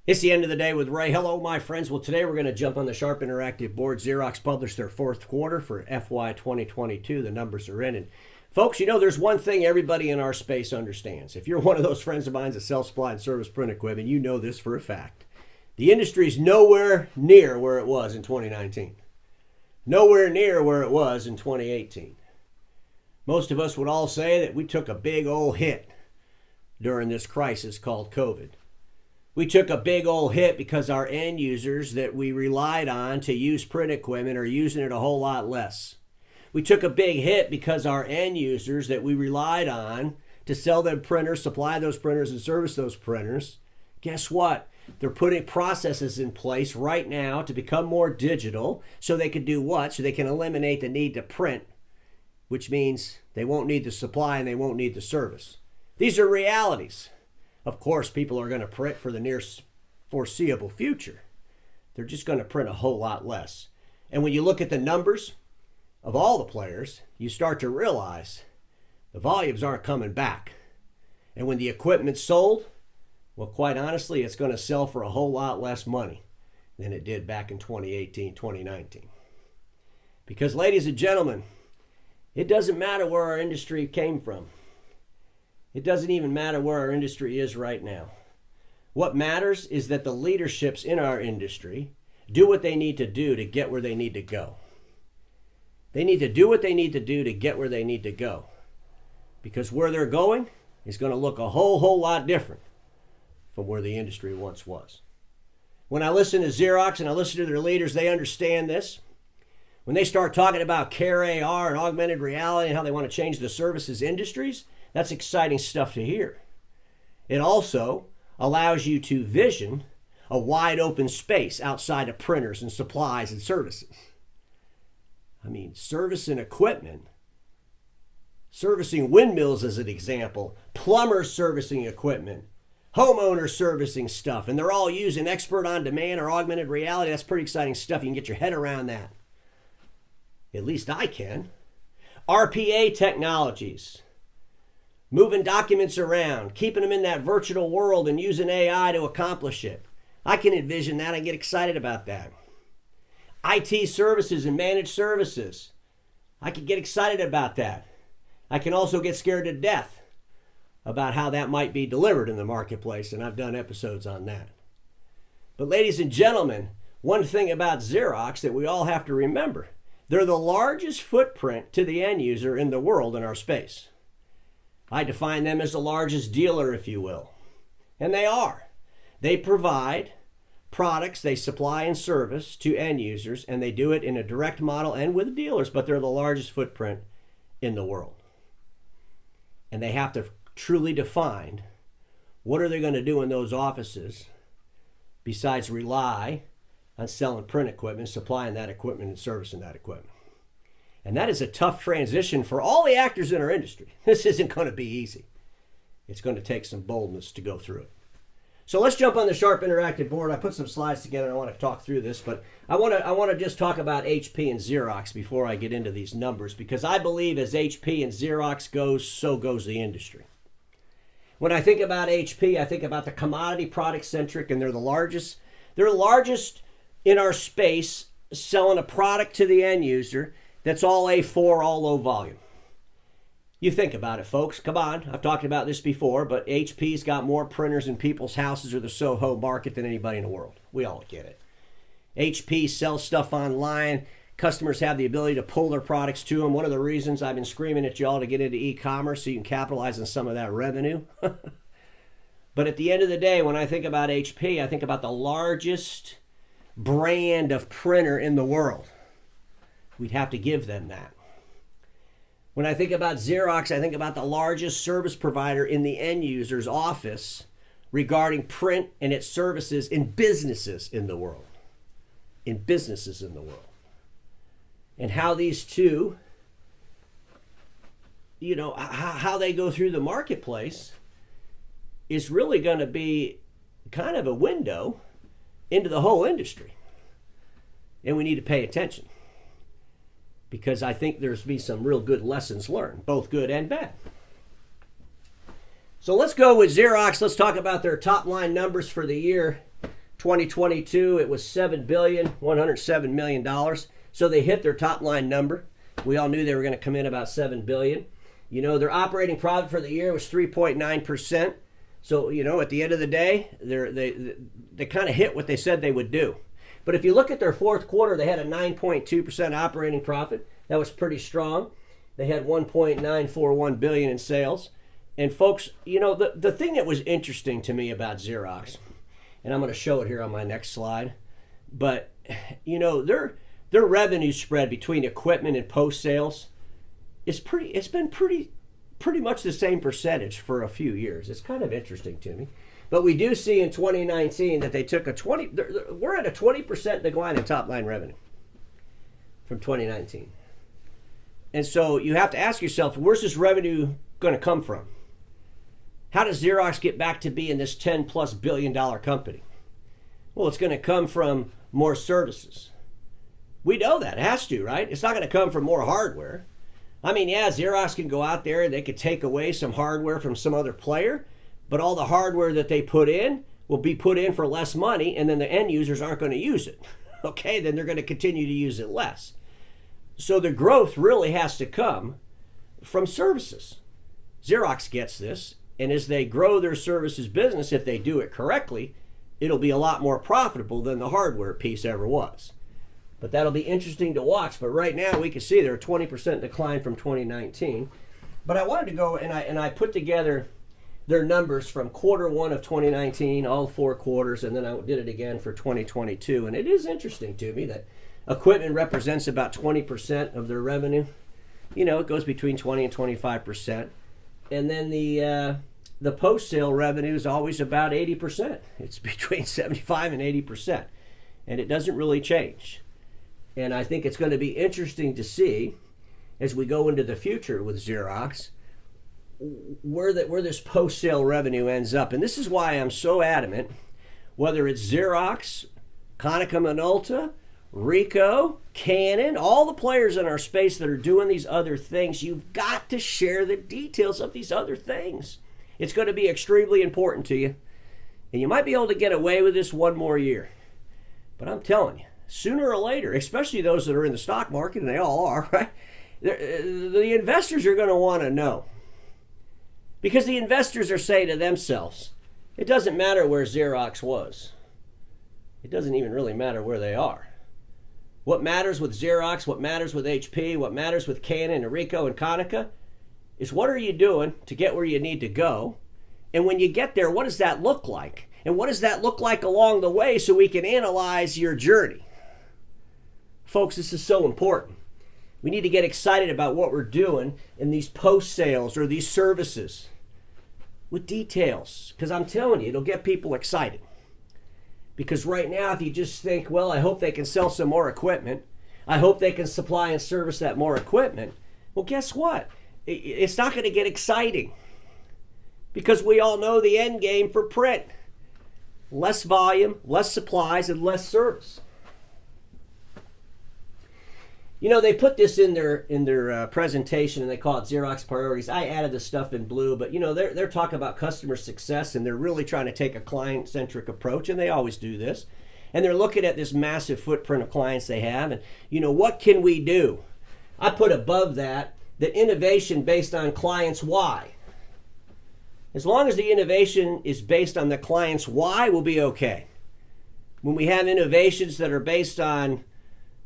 It's the end of the day with Ray. Hello, my friends. Well, today we're going to jump on the Sharp Interactive board. Xerox published their fourth quarter for FY 2022. The numbers are in. And folks, you know, there's one thing everybody in our space understands. If you're one of those friends of mine that sells supply and service print equipment, you know this for a fact. The industry is nowhere near where it was in 2019. Nowhere near where it was in 2018. Most of us would all say that we took a big old hit during this crisis called COVID. We took a big old hit because our end users that we relied on to use print equipment are using it a whole lot less. We took a big hit because our end users that we relied on to sell them printers, supply those printers, and service those printers, guess what? They're putting processes in place right now to become more digital so they can do what? So they can eliminate the need to print, which means they won't need the supply and they won't need the service. These are realities. Of course, people are going to print for the near foreseeable future. They're just going to print a whole lot less. And when you look at the numbers of all the players, you start to realize the volumes aren't coming back. And when the equipment's sold, well, quite honestly, it's going to sell for a whole lot less money than it did back in 2018, 2019. Because, ladies and gentlemen, it doesn't matter where our industry came from. It doesn't even matter where our industry is right now. What matters is that the leaderships in our industry do what they need to do to get where they need to go. They need to do what they need to do to get where they need to go. Because where they're going is going to look a whole lot different from where the industry once was. When I listen to Xerox and I listen to their leaders, they understand this. When they start talking about Care AR and augmented reality and how they want to change the services industries, that's exciting stuff to hear. It also allows you to vision a wide open space outside of printers and supplies and services. I mean, service and equipment, servicing windmills as an example, plumbers servicing equipment, homeowners servicing stuff, and they're all using expert on demand or augmented reality. That's pretty exciting stuff. You can get your head around that. At least I can. RPA technologies. Moving documents around, keeping them in that virtual world and using AI to accomplish it. I can envision that and get excited about that. IT services and managed services. I can get excited about that. I can also get scared to death about how that might be delivered in the marketplace, and I've done episodes on that. But ladies and gentlemen, one thing about Xerox that we all have to remember, they're the largest footprint to the end user in the world in our space. I define them as the largest dealer, if you will. And they are. They provide products, they supply and service to end users, and they do it in a direct model and with dealers, but they're the largest footprint in the world. And they have to truly define what are they going to do in those offices besides rely on selling print equipment, supplying that equipment, and servicing that equipment. And that is a tough transition for all the actors in our industry. This isn't going to be easy. It's going to take some boldness to go through it. So let's jump on the Sharp Interactive board. I put some slides together. I want to talk through this, but I want to just talk about HP and Xerox before I get into these numbers, because I believe as HP and Xerox goes, so goes the industry. When I think about HP, I think about the commodity product centric, and they're the largest. They're largest in our space, selling a product to the end user that's all A4, all low volume. You think about it, folks. Come on. I've talked about this before, but HP's got more printers in people's houses or the Soho market than anybody in the world. We all get it. HP sells stuff online. Customers have the ability to pull their products to them. One of the reasons I've been screaming at y'all to get into e-commerce so you can capitalize on some of that revenue. But at the end of the day, when I think about HP, I think about the largest brand of printer in the world. We'd have to give them that. When I think about Xerox, I think about the largest service provider in the end user's office regarding print and its services in businesses in the world. In businesses in the world. And how these two, you know, how they go through the marketplace is really going to be kind of a window into the whole industry. And we need to pay attention, because I think there's be some real good lessons learned, both good and bad. So let's go with Xerox. Let's talk about their top line numbers for the year. 2022, it was $7.107 billion. So they hit their top line number. We all knew they were going to come in about $7 billion. You know, their operating profit for the year was 3.9%. So, you know, at the end of the day, they kind of hit what they said they would do. But if you look at their fourth quarter, they had a 9.2% operating profit. That was pretty strong. They had $1.941 billion in sales. And folks, you know, the thing that was interesting to me about Xerox, and I'm going to show it here on my next slide, but, you know, their revenue spread between equipment and post sales it's been pretty much the same percentage for a few years. It's kind of interesting to me. But we do see in 2019 that they took we're at a 20% decline in top line revenue from 2019. And so you have to ask yourself, where's this revenue going to come from? How does Xerox get back to being this $10+ billion company? Well, it's going to come from more services. We know that. It has to, right? It's not going to come from more hardware. I mean, yeah, Xerox can go out there and they could take away some hardware from some other player, but all the hardware that they put in will be put in for less money, and then the end users aren't going to use it. Okay, then they're going to continue to use it less. So the growth really has to come from services. Xerox gets this, and as they grow their services business, if they do it correctly, it'll be a lot more profitable than the hardware piece ever was. But that'll be interesting to watch. But right now we can see they're a 20% decline from 2019. But I wanted to go and I put together their numbers from quarter one of 2019, all 4 quarters, and then I did it again for 2022. And it is interesting to me that equipment represents about 20% of their revenue. You know, it goes between 20 and 25%. And then the post-sale revenue is always about 80%. It's between 75 and 80%. And it doesn't really change. And I think it's going to be interesting to see as we go into the future with Xerox where this post-sale revenue ends up. And this is why I'm so adamant, whether it's Xerox, Konica Minolta, Ricoh, Canon, all the players in our space that are doing these other things, you've got to share the details of these other things. It's going to be extremely important to you. And you might be able to get away with this one more year. But I'm telling you, sooner or later, especially those that are in the stock market, and they all are, right? The investors are going to want to know. Because the investors are saying to themselves, it doesn't matter where Xerox was. It doesn't even really matter where they are. What matters with Xerox, what matters with HP, what matters with Canon and Ricoh and Konica is what are you doing to get where you need to go? And when you get there, what does that look like? And what does that look like along the way so we can analyze your journey? Folks, this is so important. We need to get excited about what we're doing in these post-sales or these services with details. Because I'm telling you, it'll get people excited. Because right now, if you just think, well, I hope they can sell some more equipment. I hope they can supply and service that more equipment. Well, guess what? It's not going to get exciting. Because we all know the end game for print. Less volume, less supplies, and less service. You know, they put this in their presentation, and they call it Xerox Priorities. I added the stuff in blue, but, you know, they're talking about customer success, and they're really trying to take a client-centric approach, and they always do this. And they're looking at this massive footprint of clients they have, and, you know, what can we do? I put above that innovation based on clients' why. As long as the innovation is based on the client's why, we'll be okay. When we have innovations that are based on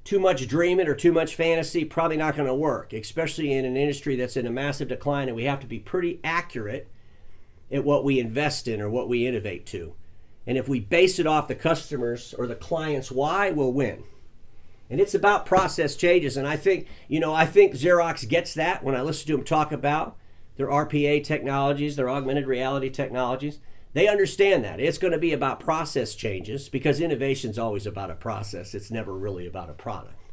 too much dreaming or too much fantasy, probably not going to work, especially in an industry that's in a massive decline, and we have to be pretty accurate at what we invest in or what we innovate to. And if we base it off the customers or the client's why, we'll win. And it's about process changes, and I think Xerox gets that when I listen to them talk about their RPA technologies, their augmented reality technologies. They understand that. It's going to be about process changes because innovation's always about a process. It's never really about a product.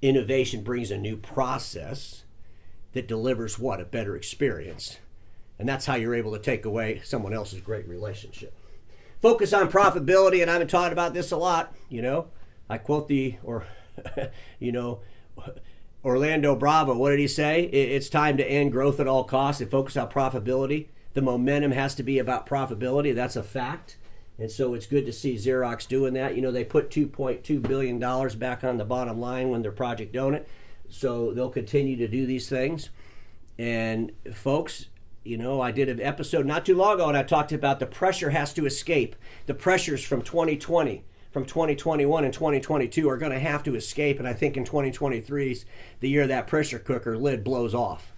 Innovation brings a new process that delivers what? A better experience. And that's how you're able to take away someone else's great relationship. Focus on profitability, and I've been talking about this a lot. You know, I quote Orlando Bravo. What did he say? It's time to end growth at all costs and focus on profitability. The momentum has to be about profitability. That's a fact. And so it's good to see Xerox doing that. They put $2.2 billion back on the bottom line when their project own it. So they'll continue to do these things. And folks, I did an episode not too long ago and I talked about the pressure has to escape. The pressures from 2020, from 2021 and 2022 are going to have to escape. And I think in 2023 is the year that pressure cooker lid blows off.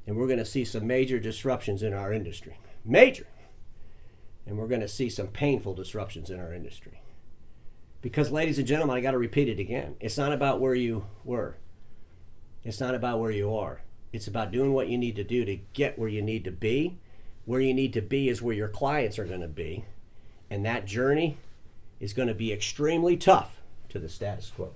And we're going to see some major disruptions in our industry. Major. And we're going to see some painful disruptions in our industry. Because, ladies and gentlemen, I got to repeat it again. It's not about where you were. It's not about where you are. It's about doing what you need to do to get where you need to be. Where you need to be is where your clients are going to be. And that journey is going to be extremely tough to the status quo.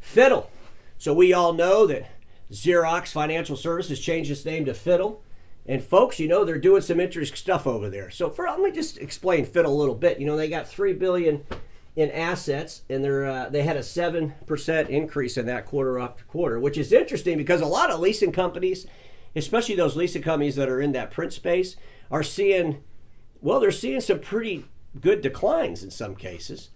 Fiddle. So we all know that Xerox Financial Services changed its name to Fiddle. And folks, they're doing some interesting stuff over there. So let me just explain Fiddle a little bit. They got $3 billion in assets, and they had a 7% increase in that quarter after quarter, which is interesting because a lot of leasing companies, especially those leasing companies that are in that print space, are seeing some pretty good declines in some cases.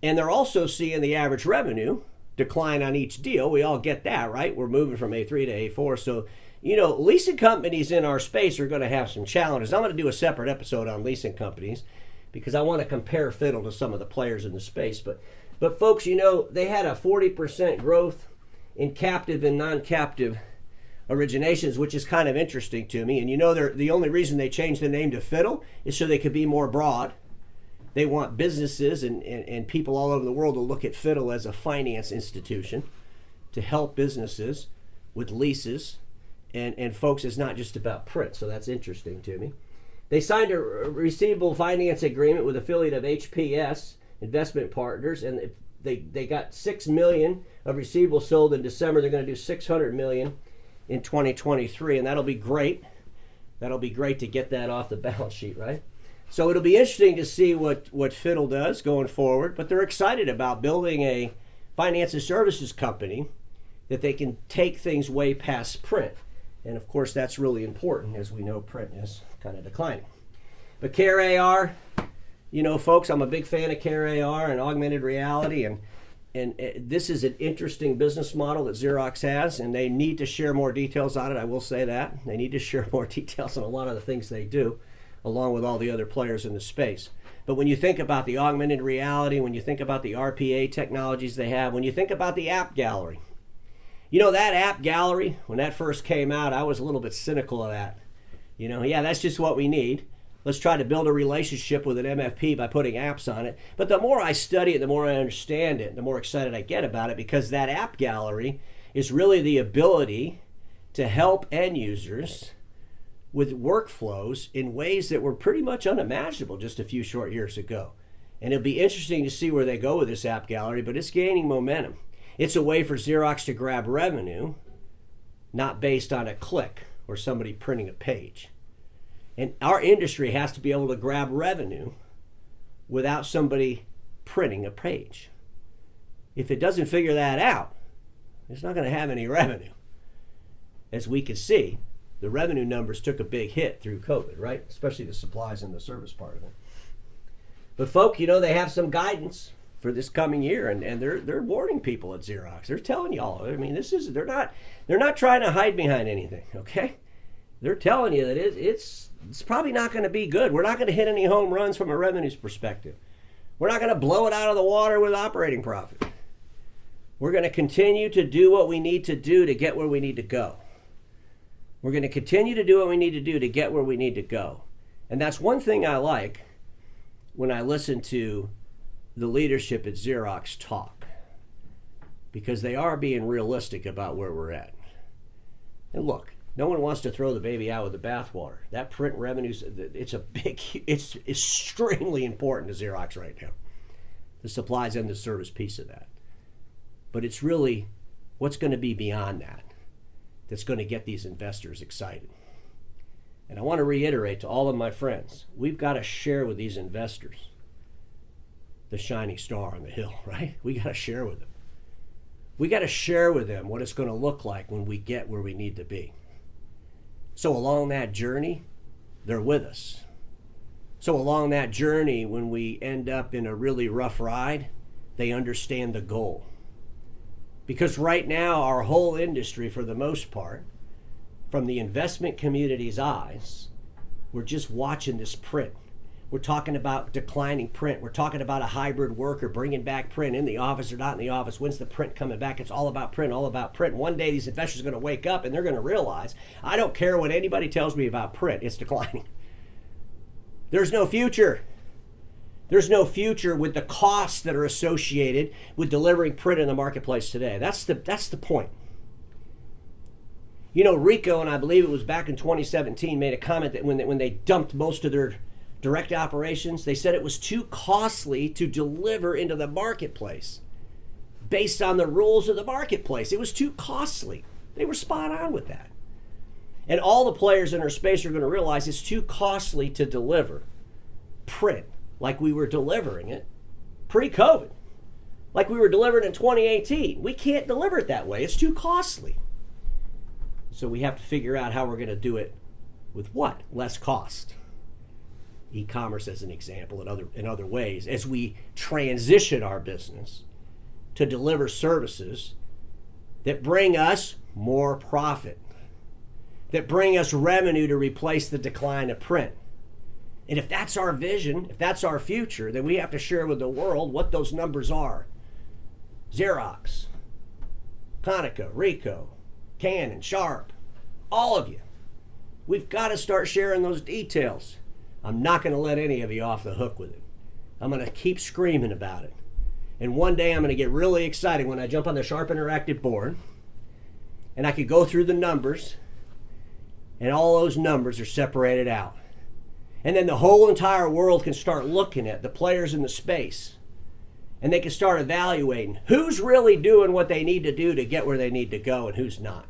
And they're also seeing the average revenue decline on each deal. We all get that, right? We're moving from A3 to A4. So, leasing companies in our space are going to have some challenges. I'm going to do a separate episode on leasing companies because I want to compare Fiddle to some of the players in the space. But folks, they had a 40% growth in captive and non-captive originations, which is kind of interesting to me. And they're the only reason they changed the name to Fiddle is so they could be more broad. They want businesses and people all over the world to look at Fiddle as a finance institution to help businesses with leases. And folks, it's not just about print, so that's interesting to me. They signed a receivable finance agreement with affiliate of HPS Investment Partners, and they got $6 million of receivables sold in December. They're going to do $600 million in 2023, and that'll be great. That'll be great to get that off the balance sheet, right? So it'll be interesting to see what Fiddle does going forward, but they're excited about building a finance and services company that they can take things way past print. And of course, that's really important as we know print is kind of declining. But Care AR, folks, I'm a big fan of Care AR and augmented reality. And this is an interesting business model that Xerox has, and they need to share more details on it. I will say that. They need to share more details on a lot of the things they do, along with all the other players in the space. But when you think about the augmented reality, when you think about the RPA technologies they have, when you think about the app gallery, that app gallery, when that first came out, I was a little bit cynical of that. That's just what we need. Let's try to build a relationship with an MFP by putting apps on it. But the more I study it, the more I understand it, the more excited I get about it, because that app gallery is really the ability to help end users with workflows in ways that were pretty much unimaginable just a few short years ago. And it'll be interesting to see where they go with this app gallery, but it's gaining momentum. It's a way for Xerox to grab revenue, not based on a click or somebody printing a page. And our industry has to be able to grab revenue without somebody printing a page. If it doesn't figure that out, it's not going to have any revenue. As we can see, the revenue numbers took a big hit through COVID, right? Especially the supplies and the service part of it. But folk, they have some guidance for this coming year, and they're warning people at Xerox. They're telling y'all. I mean, they're not trying to hide behind anything. Okay, they're telling you that it's probably not going to be good. We're not going to hit any home runs from a revenues perspective. We're not going to blow it out of the water with operating profit. We're going to continue to do what we need to do to get where we need to go. We're going to continue to do what we need to do to get where we need to go. And that's one thing I like when I listen to the leadership at Xerox talk, because they are being realistic about where we're at. And look, no one wants to throw the baby out with the bathwater. That print revenues, it's extremely important to Xerox right now. The supplies and the service piece of that. But it's really what's going to be beyond that that's going to get these investors excited. And I want to reiterate to all of my friends, we've got to share with these investors the shining star on the hill, right? We got to share with them. We got to share with them what it's going to look like when we get where we need to be. So along that journey, they're with us. So along that journey, when we end up in a really rough ride, they understand the goal. Because right now, our whole industry, for the most part, from the investment community's eyes, we're just watching this print. We're talking about declining print. We're talking about a hybrid worker bringing back print in the office or not in the office. When's the print coming back? It's all about print, all about print. One day these investors are going to wake up and they're going to realize, I don't care what anybody tells me about print. It's declining. There's no future. There's no future with the costs that are associated with delivering print in the marketplace today. That's the point. You know, Rico, and I believe it was back in 2017, made a comment that when they dumped most of their direct operations, they said it was too costly to deliver into the marketplace based on the rules of the marketplace. It was too costly. They were spot on with that. And all the players in our space are going to realize it's too costly to deliver print like we were delivering it pre-COVID, like we were delivering in 2018. We can't deliver it that way. It's too costly. So we have to figure out how we're going to do it with what? Less cost. E-commerce as an example, in other ways, as we transition our business to deliver services that bring us more profit, that bring us revenue to replace the decline of print. And if that's our vision, if that's our future, then we have to share with the world what those numbers are. Xerox, Konica, Ricoh, Canon, Sharp, all of you. We've got to start sharing those details. I'm not going to let any of you off the hook with it. I'm going to keep screaming about it. And one day I'm going to get really excited when I jump on the Sharp Interactive board and I could go through the numbers and all those numbers are separated out. And then the whole entire world can start looking at the players in the space and they can start evaluating who's really doing what they need to do to get where they need to go and who's not.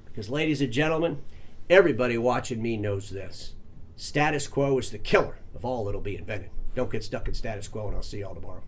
Because ladies and gentlemen, everybody watching me knows this. Status quo is the killer of all that'll be invented. Don't get stuck in status quo, and I'll see y'all tomorrow.